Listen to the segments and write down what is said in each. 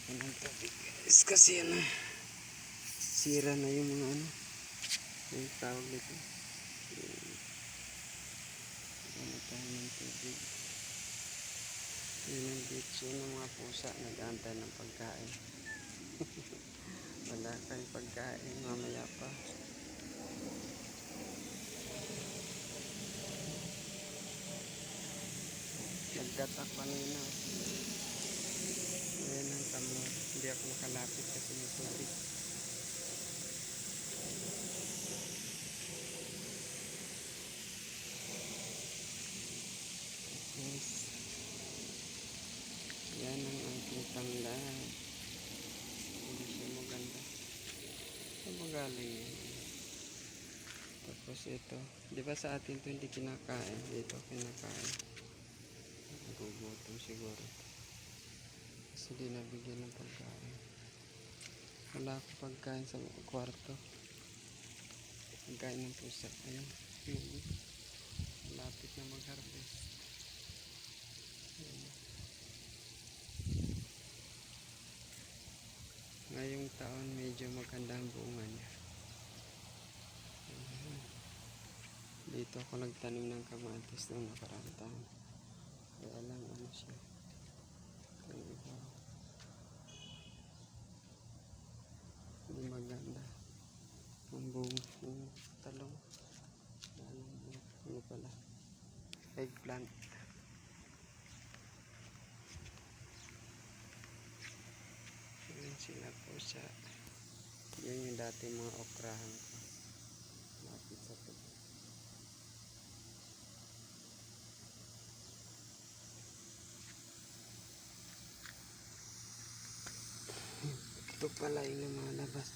laki ng tubig guys, kasi ano, sira na yung mga ano, yung tawag nito, ano tayo ng tubig. Yun ang ditso ng mga pusa, nag-aantay ng pagkain. Wala kayong pagkain, mamaya pa. Naggatak kanina. Ayan ang tamo. Hindi ako nakalapit kasi may tubig. Yes. Yan ang aking tanglad. Hindi siya maganda. Saan magaling yun? Tapos ito. Di ba sa atin ito hindi kinakain? Dito kinakain. Nagugutom siguro. Kasi di nabigyan ng pagkain. Wala akong pagkain sa kwarto. Pagkain ng pusa. Ayan. Malapit na mag-harvest. Ayan. Ngayong taon medyo maganda ang bunga niya. Dito ako nagtanim ng kamatis noong nakaraang taon. Kaya lang ano siya. Ang iba. Hindi maganda. Ang bunga. Yung talong. Ano pala. Eggplant. Ayan sila po siya. Yan yung dati mga okrahan ko. Lapit sa tubig. Ito pala yung lumalabas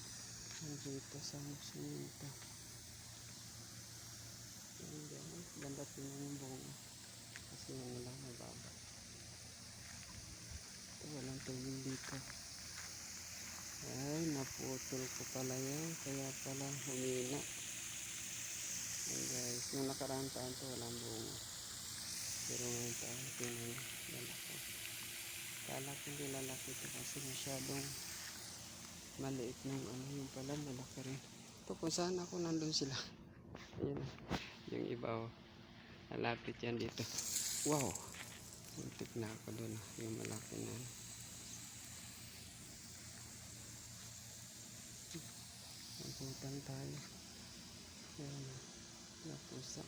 dito sa musinita. Ganda tingnan yung bunga kasi yung lang mababa. Ito walang tubig dito. Ay naputol ko pala yan, kaya pala humina. Ay guys, nung nakaraan taon to walang bunga, pero ngayon taon tingnan lalaki. Kala ko hindi lalaki ito kasi masyadong maliit ng ano, yung pala malaki rin. Ito kung saan ako nandun sila. Ayan yung iba oh. Malapit yan dito. Wow, muntik na ako dun, yung malaki na nabutan tayo. Ayan, napusa.